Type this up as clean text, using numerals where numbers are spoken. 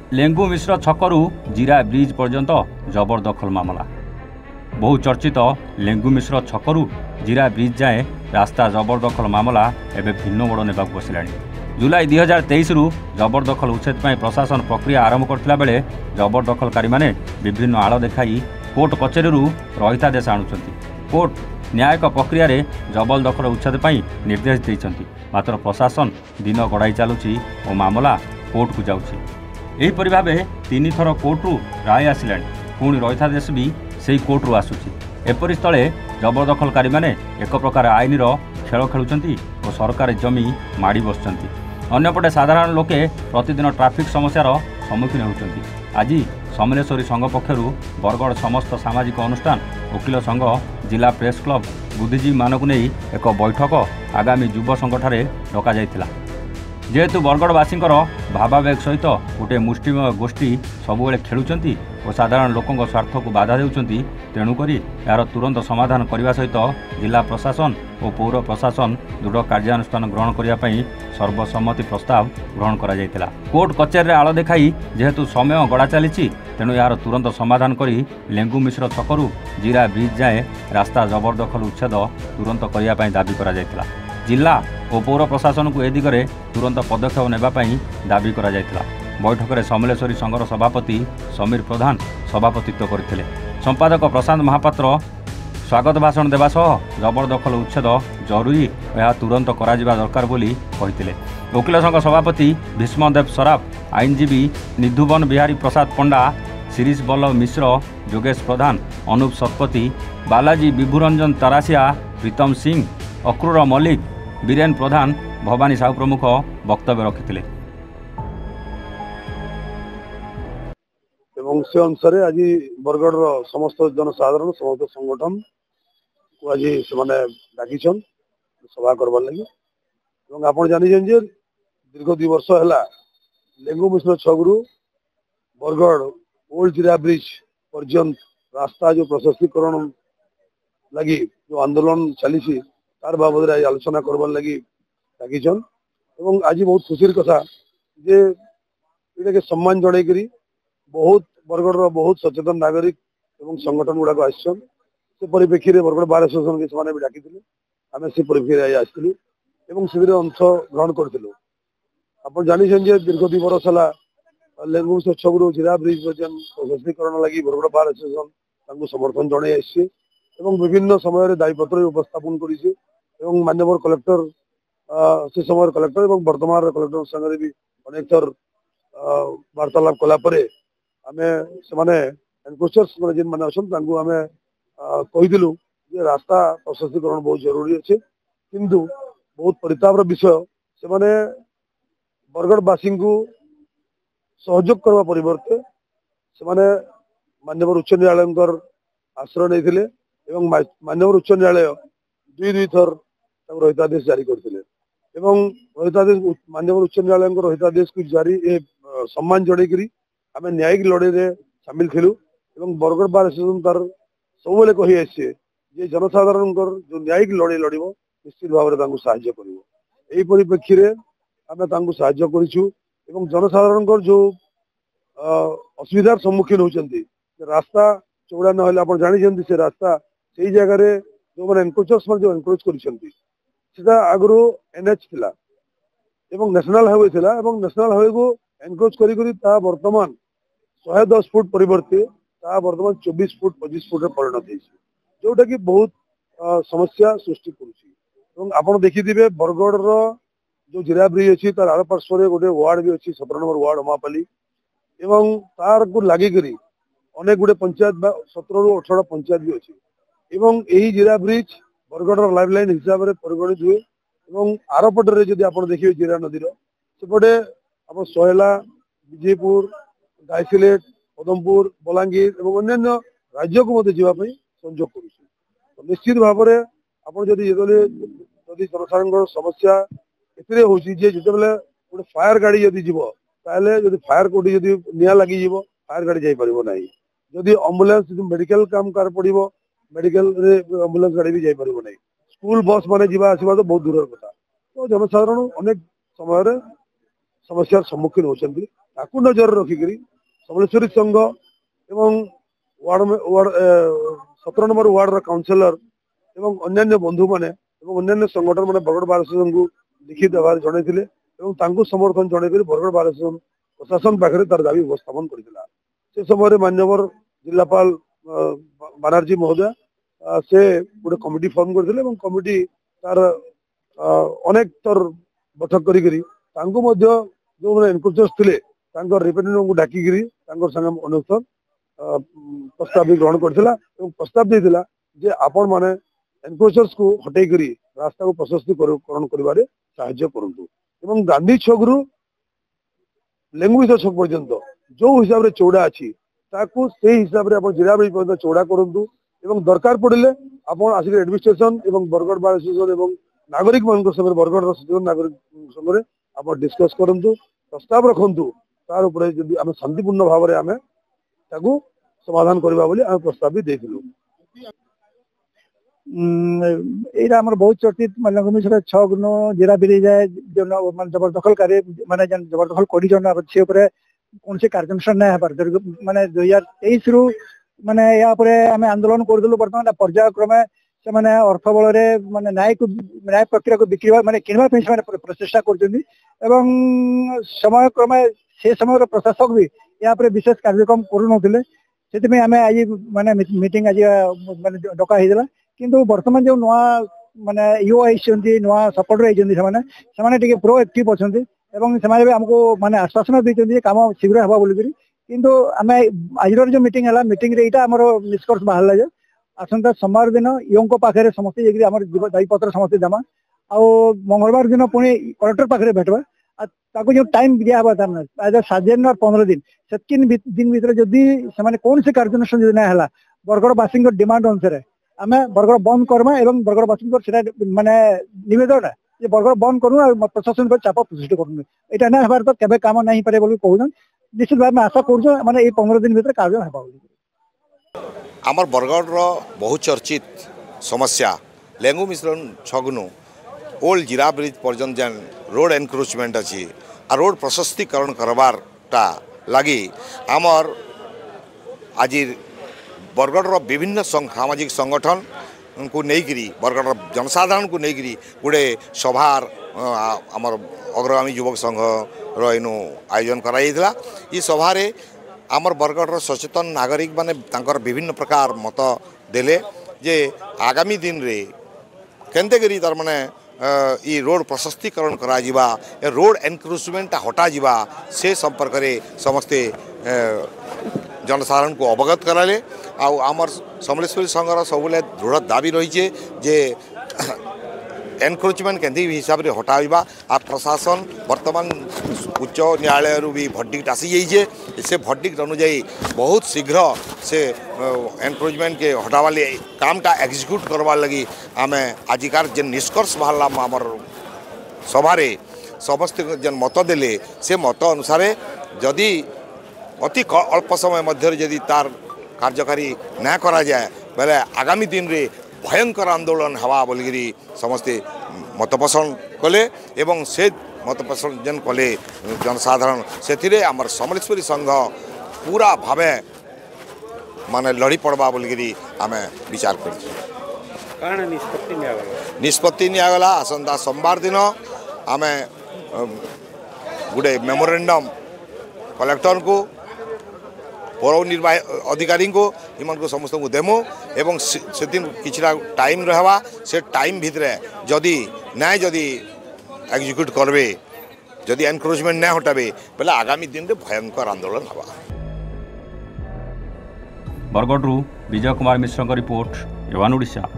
लेंगु मिश्र छकरू जीरा ब्रिज पर्यंत जबरदखल मामला। बहु चर्चित लेंगु मिश्र छकरू जीरा ब्रिज जाए रास्ता जबरदखल मामला एवं भिन्न मोड़ ने बसला। जुलाई 2023 रु जबरदखल उच्छेद पर प्रशासन प्रक्रिया आरंभ करथिला बेले जबरदखलकारी माने विभिन्न आड़ देखाई कोर्ट कचेरी रहितादेश आणुछंती। कोर्ट न्यायिक प्रक्रिया रे जबरदखल उच्छेद पर निर्देश देइछंती, मात्र प्रशासन दिन गड़ाई चलुछि और मामला कोर्ट को जाउछि। एहीपरि भावे 3 थर कोर्टरू राय आसिलाणी, पुणी रहितादेश भी सेही कोर्टरू आसुछि। एपरि स्थले जबरदखलकारी माने एक प्रकार आईन खेल खेलुछंती और सरकारी जमी माड़ी बसुछंती। अन्यपटे साधारण लोके प्रतिदिन ट्राफिक समस्यार सम्मुखीन होउछंती। आज समलेश्वरी संघ पक्षरु बरगढ़ समस्त सामाजिक अनुष्ठान, वकिल संघ, जिला प्रेस क्लब, बुद्धिजीवी मानक नहीं एक बैठक आगामी युव संघ डका जाइथिला। जेहेतु बरगढ़वासी भावावेग सहित गोटे मुष्टिमय गोष्ठी सबुबले खेलुचंती और साधारण लोकों स्वार्थ को बाधा देउचंती, तेणुक यार तुरंत समाधान करने सहित जिला प्रशासन और पौर प्रशासन दृढ़ कार्यानुष्ठान ग्रहण करने सर्वसम्मति प्रस्ताव ग्रहण करा जायतिला। कोर्ट कचेरी आड़ देखाई जेहेतु समय गड़ा चली, तेणु यार तुरंत समाधान करी लेंगु मिश्र छकरू जीरा ब्रिज जाए रास्ता जबरदखल उच्छेद तुरंत करने दाबी करा जायतिला। जिला और पौर प्रशासन को ए दिगरे तुरंत पदक्षेप नेबापई दाबी करा जायतिला। बैठक में समलेश्वरी संघर सभापति समीर प्रधान सभापतित्व करथिले। संपादक प्रशांत महापात्र स्वागत भाषण देवा सह जबरदखल उच्छेद जरूरी यह तुरंत करा दरकार बोली कहिथिले। वकिल संघ सभापति भीष्मदेव सराफ, आईनजीवी निधुवन बिहारी प्रसाद पंडा, शिरीष बल्लभ मिश्र, योगेश प्रधान, अनूप शतपथी, बालाजी विभुरंजन तारासिया, प्रीतम सिंह, अक्रूर मल्लिक, बीरेन प्रधान, भवानी साहू प्रमुख वक्तव्य रखिथिले। एवं से अनुसार आज बरगढ़ समस्त जनसाधारण समस्त संगठन को आज से डाकिछन सभा करवार लगी। आप जानी दीर्घ 2 वर्ष है लेंगु मिश्र छकरू बरगढ़ ओल्ड जीरा ब्रिज पर्यंत रास्ता जो प्रशस्तीकरण लगी जो आंदोलन चली तार बाबद आज आलोचना करवार लगी डाकिछन। एवं आज बहुत खुशी कथा जे इटा के सम्मान जन बहुत बरगढ़ बहुत सचेतन नागरिक एवं संगठन गुड़ाक आसन से परिप्रेक्षी में बरगढ़ बार एसोसिएशन के भी डाकी आम से परिप्रेक्षी आसलु और से अंश ग्रहण करूँ। आप जानी दीर्घ 2 वर्ष है लेंगु छकरू जीरा ब्रिज पर्यंत प्रशस्तीकरण लगी बरगढ़ बार एसोसिएशन समर्थन जन आसी विभिन्न समय दायीपत्र उपस्थापन कर माननीय कलेक्टर से समय कलेक्टर और वर्तमान कलेक्टर संगे भी अनेक थर वार्तालाप कलापर आम से एनक्रोचर्स जिन मैंने अच्छा आम कहीलु रास्ता प्रशस्तीकरण बहुत जरूरी अच्छे, किंतु बहुत परितापर विषय से बरगढ़वासी को सहयोग करने परिवर्ते से माननीय उच्च न्यायालय आश्रय नहीं माननीय उच्च न्यायालय 2 थर रहितादेश जारी करते रहितादेश माननीय उच्च न्यायालय रहितादेश को जारी सम्मान जन आम न्यायिक लड़ाई में सामिल थिलु। बरगढ़ बार एसोसिएशन तार सब कही आसे जनसाधारण जो न्यायिक लड़ाई लड़ निश्चित भाव में साहाय्य कर परिप्रेक्षी में आम साहाय्य करूँ। जनसाधारण जो असुविधार सम्मुखीन होती रास्ता चौड़ा ना आप जानी से रास्ता से जगह जो मैंने एनक्रोचर्स जो एनक्रोच कर आगु एनएच थिला एवं नेशनल हाईवे थिला नेशनल हाईवे को एनक्रोच करी वर्तमान 110 फुट परिवर्ते वर्तमान 24 फुट 25 फुट परिणत जोटा कि बहुत समस्या सृष्टि कर। देखिए बरगढ़ जो जीरा ब्रिज अच्छी तार आड़ पार्श्व गोटे वार्ड भी अच्छी 17 नंबर वार्ड अमापाली एवं तार को लगिक अनेक गुटे पंचायत 17 ରୁ 18 पंचायत भी अच्छी एवं यही जीरा ब्रिज बरगढ़ लाइफलाइन हिसाब से परिगणित हुए। आरपटे जब आप देखिए जीरा नदीर सेपटे आप सोहेला, विजयपुर, गायसिलेट, पदमपुर, बलांगीर और अन्य राज्य को जावाई संजोग कर निश्चित भाव में आप जनसाधारण समस्या ए गोटे फायर गाड़ी जब जीव ताले फायर कोटी निआ लगी फायर गाड़ी जापर ना जदि एम्बुलेंस मेडिकल काम कार पड़ो मेडिकल एम्बुलेंस गाड़ी भी जापर ना स्कूल बस माने जीवा आसवा तो बहुत दूर कथा। तो जनसाधारण अनेक समय समस्या सम्मुखीन होती ताकू नजर रखिक समलेश्वरी संघ एवं वार्ड 17 नंबर वार्ड काउंसिलर एवं अन्य बंधु माने अन्य संगठन माने बरगड़ बार असोसिएशन को लिखित आभार जन समर्थन जन बरगड़ बार असोसिएशन प्रशासन पाखे तार दाबी उपस्थापन करथिला। से समय मान्यवर जिलापाल बनर्जी महोदय से गोटे कमिटी फॉर्म करथिले एवं कमिटी तार अनेक तर बैठक करी जो मैंने एनक्रोचर्स थे रिप्रेजेंटेटिव को डाकिकी संगे अनुष्ठान प्रस्ताव भी ग्रहण करथिला एवं प्रस्ताव देथिला जे आपण माने एनक्रोचर्स को हटेई करी रास्ता को प्रशस्तीकरण करिवारे सहायता करंतु एवं गांधी छक रु लेंगुविस छक पर्यंत जो हिसाब रे चौड़ा अछि ताकू से हिसाब रे आपण जिला ब्रिज पर्यंत चौड़ा करंतु एवं दरकार पड़िले आपण आसिक एडमिनिस्ट्रेशन एवं बरगड़ बार एसोसिएशन एवं नागरिक मान संगे बरगड़ सचेतन नागरिक संगे आपण डिस्कस करंतु प्रस्ताव रखंतु तार ऊपर जदि आम शांतिपूर्ण भाव में आम ताकू समाधान करबा बोली आम प्रस्ताव भी देथिलु। एटा हमर बहुत चर्चित माने मिश्र 6 गुण जिला ब्रिज है जो माने जबरदखलकारी माने जबरदखल करी जन से ऊपर कौन से कार्यक्रम ना हबार माने 2023 रु माने या ऊपर आमे आंदोलन करदलु वर्तमान पर्याय क्रमे से माने अर्थ बल रे माने न्याय प्रक्रिया को बिक्री माने किनवा पे माने प्रचेष्टा करजनी एवं समय क्रमे से समय प्रशासक भी या ऊपर विशेष कार्यक्रम करू नथिले सेति में आमे आज माने मीटिंग आज माने डका हिदला किंतु वर्तमान जो नुआ माने ईओ आइसंती नुआ सपोर्टर आइसंती से टिके प्रोएक्टिव अछंती एवं से हमको माने आश्वासन दैछंती काम शीघ्र हबा बोली करी किंतु आमे आजर जो मीटिंग हला मीटिंग रे इटा हमर निष्कर्ष बाहरला जे आसंता सोमवार दिन ईओ को पाखरे समस्त जेकरी हमर दायी पत्र समस्त देमा आ मंगलवार दिन पुणी कलेक्टर पाखरे भेटबा ताको जो टाइम दिया हबा तार आज 7 दिन और 15 दिन सेतिन दिन भीतर जदी से माने कोन से कार्यक्रम जदी ना हला बरगड़ बासिंग डिमांड अनुसार आमे बरगड़ बंद करबा एवं बरगड़ बासिंग सेटा माने निवेदन जे बरगड़ बंद करू और प्रशासन पर चाप सृष्टि करू एटा ना हबार तो केबे काम नाही पारे बोली कहउन निश्चित भाव में आशा करू माने ए 15 दिन भीतर कार्य हबा बोली। आमर बरगड़ रो बहुत चर्चित समस्या लेंगु मिश्रण छगनु ओल्ड जिरा ब्रिज पर्यंत जेन रोड एनक्रोचमेंट अच्छी आ रोड प्रशस्तीकरण करवारटा लगी आमर आज बरगड़ विभिन्न सामाजिक संगठन को लेकिरी बरगड़ जनसाधारण को लेकिरी गोटे सभार आमर अग्रगामी युवक संघ रो आयोजन कराइला। ई सभारे आमर बरगड़ सचेतन नागरिक माने तांकर विभिन्न प्रकार मत देले जे आगामी दिन रे केनते करी तार माने ई रोड प्रशस्तीकरण करा जिबा ए रोड एनक्रोचमेंट हटा जिबा से संपर्क रे समस्ते जनसाधारण को अवगत कराले आमर समलेश्वरी संघर सबले दृढ़ दाबी रही जे एनक्रोचमेंट के हिसाब से हटाइबा आ प्रशासन वर्तमान उच्च न्यायालय भी भर्डिक्ट आसी जाइए से भर्डिक्ट अनुजाई बहुत शीघ्र से एनक्रोचमेंट के हटावा कामटा एक्जिक्यूट करवार लगी आम आजिकार जेन निष्कर्ष बाहरला आमर सभारे समस्त जेन मत देले से मत अनुसार जदि अति अल्प समय मध्य जदि तार कार्यकारी ना करा जाए बेले आगामी दिन रे भयंकर आंदोलन हवा बोलगिरी समस्ते मतपोषण कले एवं से मतपोषण जेन कले जनसाधारण से आमर समलेश्वरी संघ पूरा भावे माने लड़ी पड़वा बोलगिरी आमे विचार कर निष्पत्ति निगला आसंता सोमवार दिन आमे गोटे मेमोरेंडम कलेक्टर को पौर निर्वाही अधिकारी को इन को समस्त को देमु एवं से दिन किछिटा टाइम रहवा से टाइम भितरे जदि न्याय जदि एक्जिक्यूट करबे जदि एनक्रोचमेंट ना हटाबे पहले आगामी दिन रे भयंकर आंदोलन हवा। Bargarh Vijay Kumar Mishra report Evan Odisha.